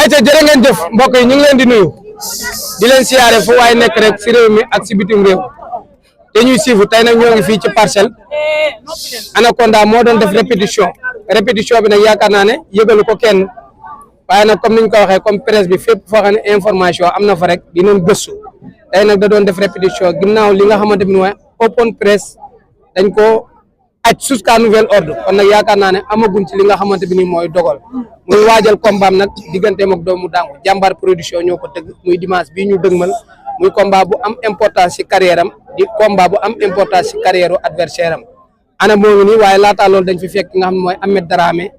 ayca jërë ngeen jëf mbokk yi ñu ngi leen di nuyu di leen siyaare fu waaye nekk rek si réew mi ak si bitim réew te ñuy suivre tey nag ñoo ngi fii ci Parcelles Anaconda moo doon def répétition bi nag yaakaar naa ne yëgalu ko kenn waaye nag comme niñ ko waxee comme presse bi fépp foo xam ne information am na fa rek dinañ gëstu tey nag da doon def répétition ginnaaw li nga xamante ni mooy open presse dañ ko aj jusqu'à nouvel ordre kon nag yaakaar naa ne amaguñ ci li nga xamante bi ni mooy dogal muy waajal combat nag digganteem ak doomu Dangu jàmbaar production ñoo ko tëgg muy dimanche bii ñu dëgmal muy combat bu am importance ci carrière am di combat bu am importance ci carrière adversaire am ana moo ngi nii waaye laataa loolu dañ fi fekk nga xam ne mooy Ahmed Dramé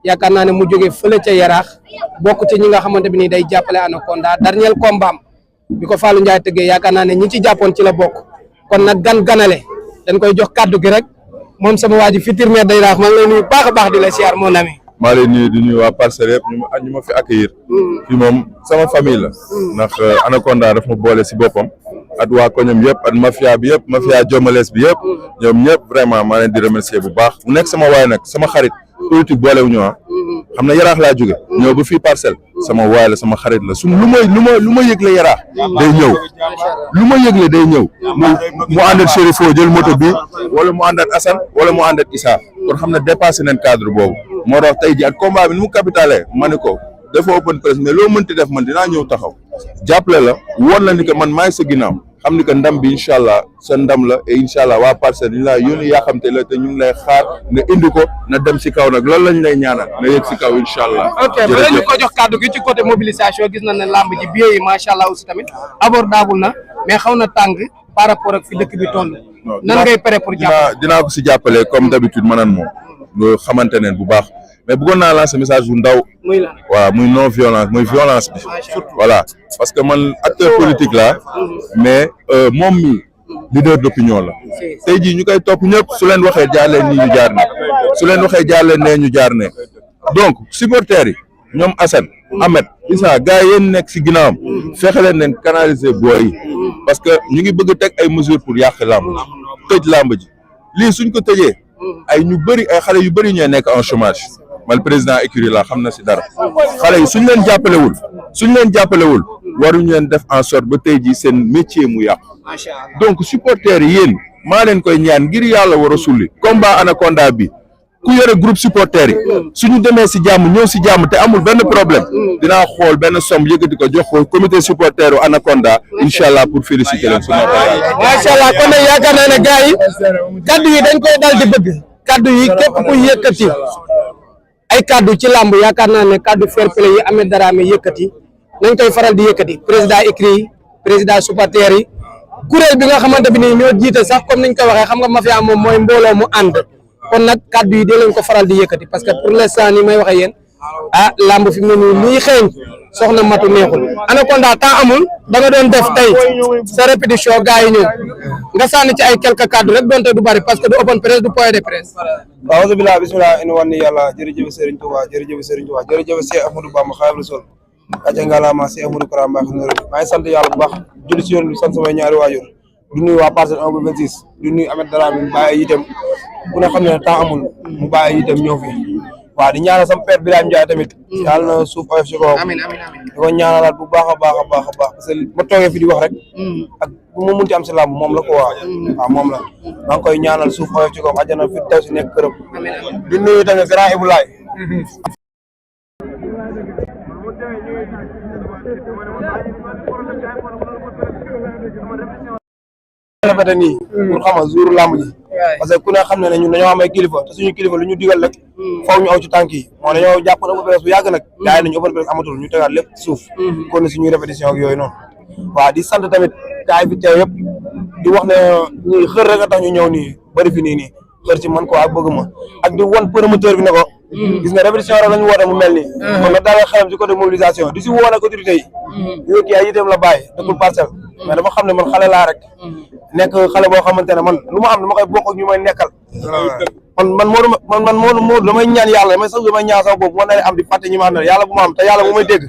yaakaar naa ne mu jógee fële ca Yaraax bokk ci ñi nga xamante bi ni day jàppale Anaconda dernier combat am bi ko Fallou Ndiaye tëggee yaakaar naa ne ñi ci jàppoon ci la bokk kon nag ganale dañ koy jox kàddu gi rek moom sama waa ji futur maire day raax maa ngi lay nuyu baax a baax di la siyaar mon ami. maa lay nuyu di nuyu waa Parcelles yëpp ñu ma fi accueillir fii moom sama famille la ndax Anaconda daf ma boole si boppam at waa koñam yëpp at mafia bi yëpp mafia jomales bi yëpp ñoom ñëpp vraiment maa leen di remercier bu baax mu nekk sama waay nag sama xarit politique boolewuñu xam na Yaraax laa jóge ñëw ba fii Parcelles sama waay la sama xarit la su lu ma yëgle Yaraax day ñëw lu ma yëgle day ñëw mu ànd ak Chérifo jël moto bi wala mu ànd ak Assane wala mu ànd ak Issa kon xam ne dépassé nañ cadre boobu moo tax tey ji ak combat bi ni mu capitalé ma ne ko dafa open press mais loo mënti def man dinaa ñëw taxaw jàppale la woon la ni que man maay sa ginnaaw xam ni que ndam bi incha allah sa ndam la et incha allah waa Parcelles ñu laa yónni yaa xam te la te ñu ngi lay xaar nga indi ko na dem si kaw nag loolu lañ lay ñaanal na yëg si kaw incha allah. ok ba ñu ko jox kàddu gi ci côté mobilisation gis nañ ne lamb ji billet yi macha allah aussi tamit abordable na mais xaw na tàng par rapport ak fi dëkk bi toll. nan ngay pare pour jàppale dinaa ko si jàppale comme d'habitude manan moom loolu xamante neen bu baax. mais bëggoon naa lancer message bu ndaw. muy la waaw muy non violence muy violence bi. voilà parce que man acteur politique la mais moom mi leader d'opinion la. tey jii ñu koy topp ñëpp su leen waxee jaar leen nii ñu jaar ne su leen waxee jaar leen nee ñu jaar ne donc supporters yi ñoom Assane Ahmed Issa gars yi yéen nekk si ginnaawam fexe leen canaliser booy yi parce que ñu ngi bëgg a teg ay mesures pour yàq làmb tëj làmb ji lii suñ ko tëjee ay ñu bëri ay xale yu bëri ñooy nekk en chômage. mal président écurie la xam na si dara xale yi suñ leen jàppalewul waruñu leen def en sorte ba tey jii seen métier mu yàqu donc supporters yi yéen maa leen koy ñaan ngir yàlla war a sulli combat Anaconda bi ku yore groupe supporters yi suñu demee si jàmm ñëw si jàmm te amul benn problème dinaa xool benn somme yëkkati ko jox ko comité supporter u Anaconda incha allah pour féliciter leen su ma macha allah kon nag yaakaar naa ne gars yi kaddu yi dañ koy dal di bëgg kaddu yi képp ku yëkkati ay kaddu ci làmb yaakaar naa ne kaddu fair play yi Ahmed Dramé yëkkati nañ koy faral di yëkkati président écrit yi président supporter yi kuréel bi nga xamante bi nii ñoo jiite sax comme niñ koy waxee xam nga mafia moom mooy mbooloo mu ànd kon nag kaddu yi dee leen ko faral di yëkkati parce que pour l'instant ni may waxee yéen làmb fi mu ne nii lii xeeñ soxna matu neexul Anaconda temps amul da nga doon def tey sa répétition gars yi ñëw nga sànni ci ay quelques kaddu rek donte du bari parce que du open presse du point de presse. waaw bismillah bismillah in wan ni yàlla jërëjëf Serigne Touba jërëjëf Cheikh Ahmadou Bamba Khadimu Rasul aca ngalaama Cheikh Ahmadou Kara Mbacké maa ngi sant yàlla bu baax julli si yoon bi sant samay ñaari waajur du nuyu waa Parcelles 1 ba 26 du nuyu Ahmed Dramé mu bàyyi itam ku ne xam ne temps amul mu bàyyi itam ñëw fi waaw di ñaanal sama père Birame Ndiaye tamit yàlla na suuf oyof ci kawam amiin di ko ñaanalaat bu baax a baax parce que ma toogee fi di wax rek ak bu ma munti am si làmb moom la ko waaw moom la maa ngi koy ñaanal suuf oyof ci kawam àjjana fi taw si nekk këram di nuyu tamit grand Ibou Laye rafet nii pour xam nga jour làmb ji parce que ku ne xam ne ñun dañoo am ay kilifa te suñu kilifa lu ñu digal rek faw ñu aw ci tànk yi moo dañoo jàpp na open presse bu yàgg nag gars yi nañu open presse amatul ñu tegaat lépp suuf kon ne suñuy répétition ak yooyu noonu waaw di sant tamit gars yi fi teew yëpp di wax ne ñi xër rek a tax ñu ñëw nii bëri fi nii xër ci man ko ak bëgg ma ak di won promoteur bi ne ko gis nga répétition rek lañu woote mu mel nii kon nag daal xelam ci côté mobilisation di si woo nag autorité yi yooyu kii ay yiteem la bàyyi dëkkul Parcelles mais dafa xam ne man xale laa rek nekk xale boo xamante ne man lu ma am dama koy bokk ak ñu may nekkal man Modou damay ñaan yàlla damay ñaan sama bopp moo ne am di fàtte ñi ma àndal yàlla bu ma am te yàlla bu may dégg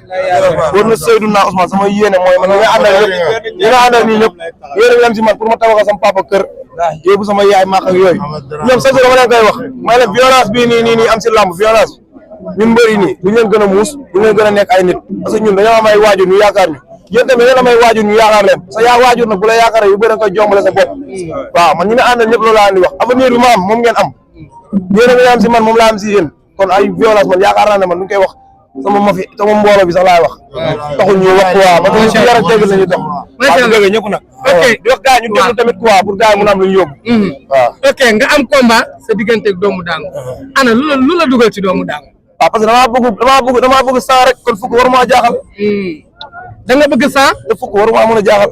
war na Seydina Ousmane sama yéene mooy man ñi nga àndal ñëpp ñi nga àndal nii ñëpp yéene leen si man pour ma tabaxal sama papa kër yóbbu sama yaay màq ak yooyu ñoom sax dama leen koy wax may leen violence bii nii am si lamb violence ñun mbëri nii duñ leen gën a muus duñ leen gën a nekk ay nit parce que ñun dañoo am ay waajur ñu yaakaar ñu yéen tamit yéen a may waajur ñu yaakaar leen sa yaa waajur nag bu la yaakaar yu bëri da nga koy jombale sa bopp waaw man ñi nga àndal ñëpp loolu laa andi wax avenir bi ma am moom ngeen am yéen a ngi am si man moom laa am si yéen kon ay violence man yaakaar naa ne man nu koy wax sama mbooloo bi sax laay wax taxul ñu wax quoi parce que si yara tegg lañu dox waaw dëgg ñëpp nag ok di wax gars ñu déglu tamit quoi pour gars yi mun a am lu ñu yóbbu waaw ok nga am combat sa diggante doomu daangu ana lu la dugal ci doomu daangu waaw parce que damaa bëgg saa rek kon fukk waruma jaaxal da nga bëgg saa te fukk waruma mën a jaaxal